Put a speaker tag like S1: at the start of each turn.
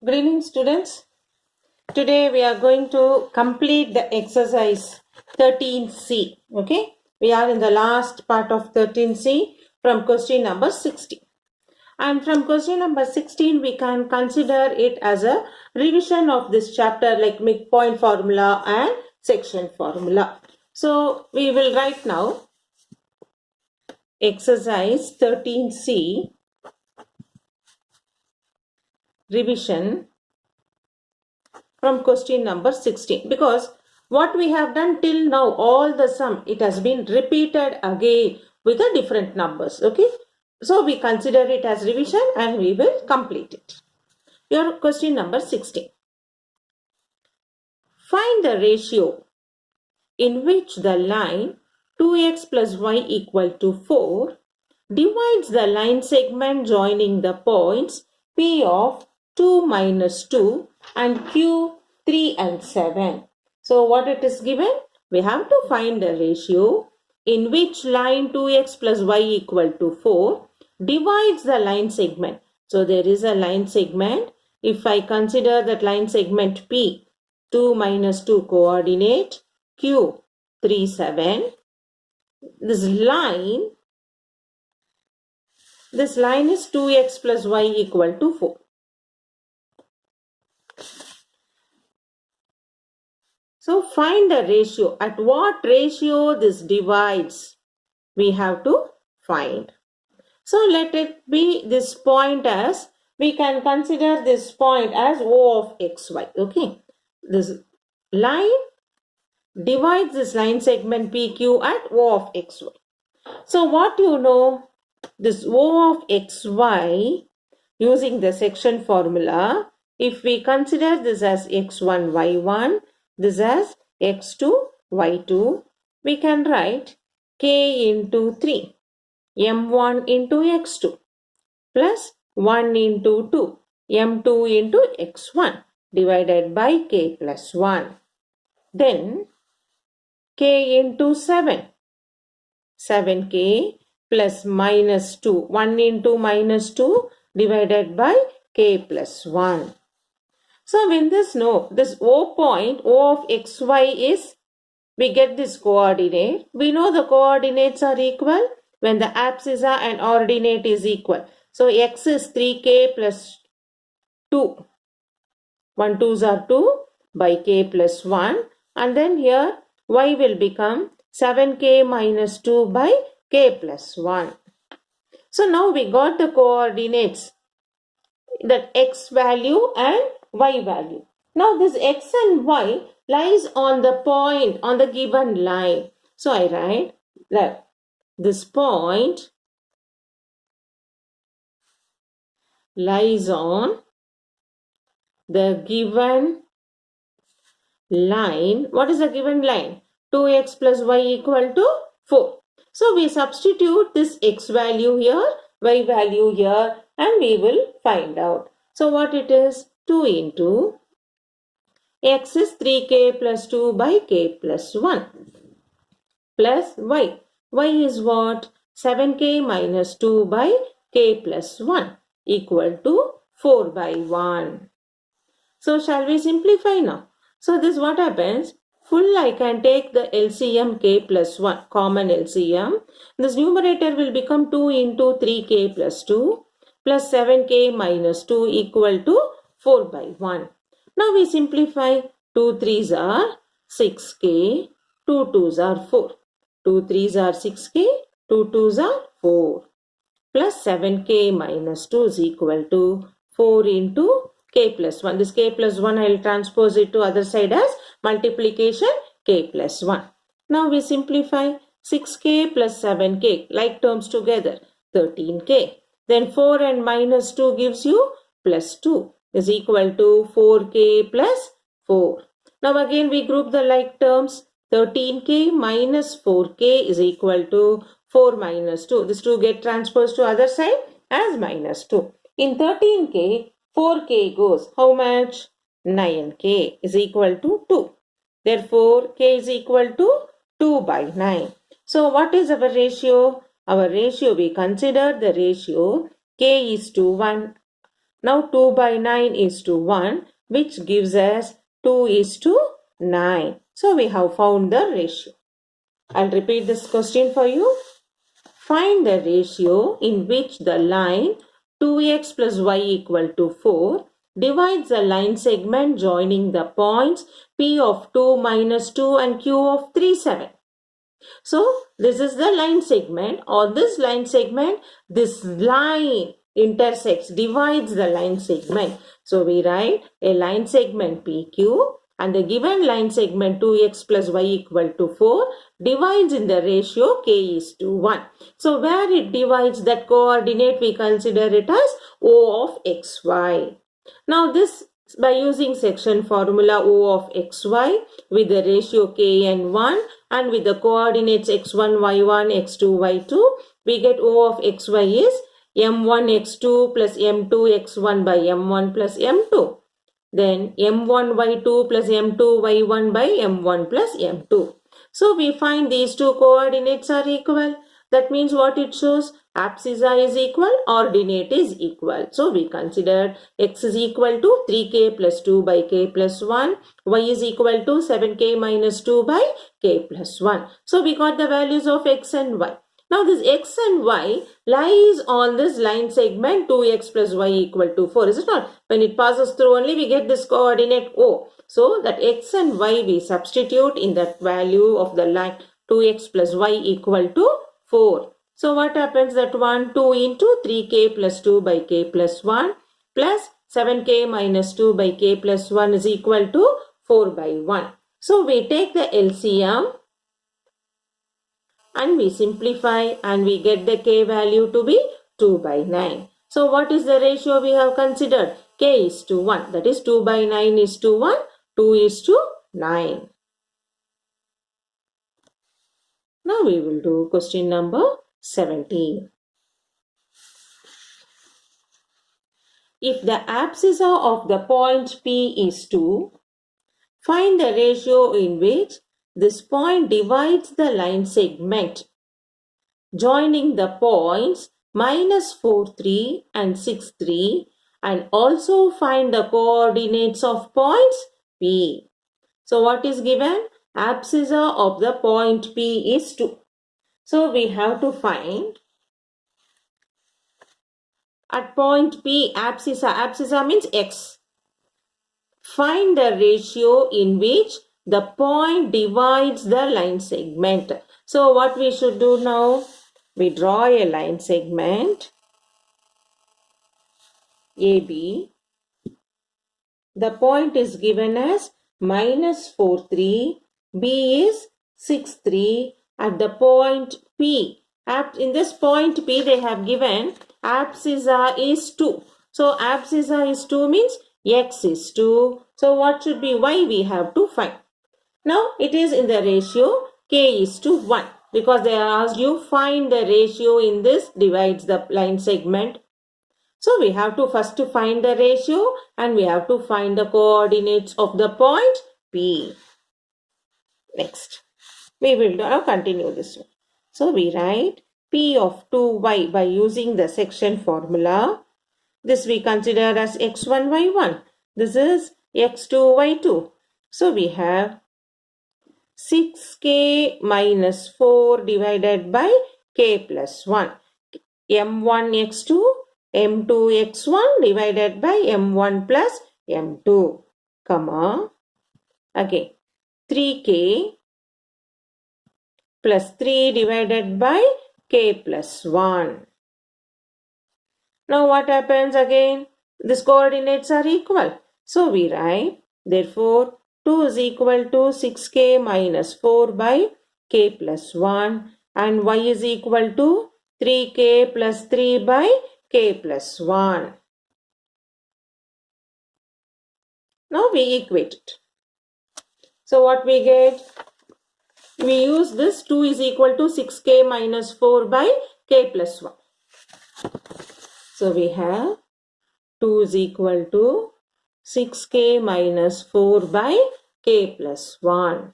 S1: Good evening, students. Today we are going to complete the exercise 13C. Okay, we are in the last part of 13C from question number 16. And from question number 16, we can consider it as a revision of this chapter like midpoint formula and section formula. So we will write now exercise 13C revision from question number 16, because what we have done till now, all the sum, it has been repeated again with the different numbers. Okay, so we consider it as revision and we will complete it. Your question number 16. Find the ratio in which the line 2x plus y equal to 4 divides the line segment joining the points P of 2 minus 2 and Q 3 and 7. So what it is given? We have to find the ratio in which line 2x plus y equal to 4 divides the line segment. So there is a line segment. If I consider that line segment P, 2 minus 2 coordinate, Q 3 7, this line is 2x plus y equal to 4. So find the ratio. At what ratio this divides? We have to find. So let it be this point as, we can consider this point as O of xy. Okay. This line divides this line segment PQ at O of xy. So what you know, this O of xy, using the section formula, if we consider this as x1, y1, this as x2, y2, we can write k into 3, m1 into x2, plus 1 into 2, m2 into x1, divided by k plus 1. Then k into 7, 7k plus minus 2, 1 into minus 2 divided by k plus 1. So when this O point, O of xy is, we get this coordinate. We know the coordinates are equal when the abscissa and ordinate is equal. So x is 3k plus 2. 1 2s are 2 by k plus 1. And then here y will become 7k minus 2 by k plus 1. So now we got the coordinates, that x value and y value. Now this x and y lies on the point, on the given line. So I write that this point lies on the given line. What is the given line? 2x plus y equal to 4. So we substitute this x value here, y value here, and we will find out. So what it is? 2 into x is 3k plus 2 by k plus 1 plus y. Y is what? 7k minus 2 by k plus 1 equal to 4 by 1. So shall we simplify now? So this what happens? Full I can take the LCM k plus 1, common LCM. This numerator will become 2 into 3k plus 2 plus 7k minus 2 equal to 4 by 1. Now we simplify. 2 3s are 6k, 2 2s are 4. 2 3s are 6k, 2 2s are 4. Plus 7k minus 2 is equal to 4 into k plus 1. This k plus 1 I will transpose it to other side as multiplication k plus 1. Now we simplify. 6k plus 7k, like terms together, 13k. Then 4 and minus 2 gives you plus 2 is equal to 4k plus 4. Now again we group the like terms. 13k minus 4k is equal to 4 minus 2. This 2 get transposed to other side as minus 2. In 13k, 4k goes. How much? 9k is equal to 2. Therefore, k is equal to 2 by 9. So what is our ratio? Our ratio, we consider the ratio k is to 1 Now 2 by 9 is to 1, which gives us 2 is to 9. So we have found the ratio. I'll repeat this question for you. Find the ratio in which the line 2x plus y equal to 4 divides the line segment joining the points P of 2 minus 2 and Q of 3, 7. So this is the line segment. On this line segment, this line intersects, divides the line segment. So we write a line segment PQ and the given line segment 2x plus y equal to 4 divides in the ratio k is to 1. So where it divides, that coordinate we consider it as O of xy. Now this, by using section formula O of xy with the ratio k and 1 and with the coordinates x1, y1, x2, y2, we get O of xy is m1 x2 plus m2 x1 by m1 plus m2. Then m1 y2 plus m2 y1 by m1 plus m2. So we find these two coordinates are equal. That means what it shows? Abscissa is equal, ordinate is equal. So we considered x is equal to 3k plus 2 by k plus 1. Y is equal to 7k minus 2 by k plus 1. So we got the values of x and y. Now this x and y lies on this line segment 2x plus y equal to 4. Is it not? When it passes through only we get this coordinate O. So that x and y we substitute in that value of the line 2x plus y equal to 4. So what happens? That 1, 2 into 3k plus 2 by k plus 1 plus 7k minus 2 by k plus 1 is equal to 4 by 1. So we take the LCM and we simplify and we get the k value to be 2 by 9. So what is the ratio we have considered? K is to 1. That is 2 by 9 is to 1. 2 is to 9. Now we will do question number 17. If the abscissa of the point P is 2, find the ratio in which this point divides the line segment joining the points minus 4, 3 and 6, 3, and also find the coordinates of points P. So what is given? Abscissa of the point P is 2. So we have to find at point P abscissa. Abscissa means x. Find the ratio in which the point divides the line segment. So what we should do now? We draw a line segment AB. The point is given as minus 4, 3. B is 6, 3 at the point P. In this point P they have given abscissa is 2. So abscissa is 2 means x is 2. So what should be y we have to find. Now it is in the ratio k is to 1 because they asked you find the ratio in this divides the line segment. So we have to first find the ratio and we have to find the coordinates of the point P. Next, we will now continue this one. So we write P of 2y by using the section formula. This we consider as x1, y1. This is x2, y2. So we have 6k minus 4 divided by k plus 1. m1 x2, m2 x1 divided by m1 plus m2, comma, again 3k plus 3 divided by k plus 1. Now what happens again? These coordinates are equal. So we write, therefore, 2 is equal to 6k minus 4 by k plus 1 and y is equal to 3k plus 3 by k plus 1. Now we equate it. So what we get? We use this 2 is equal to 6k minus 4 by k plus 1. So we have 2 is equal to 6k minus 4 by k plus 1.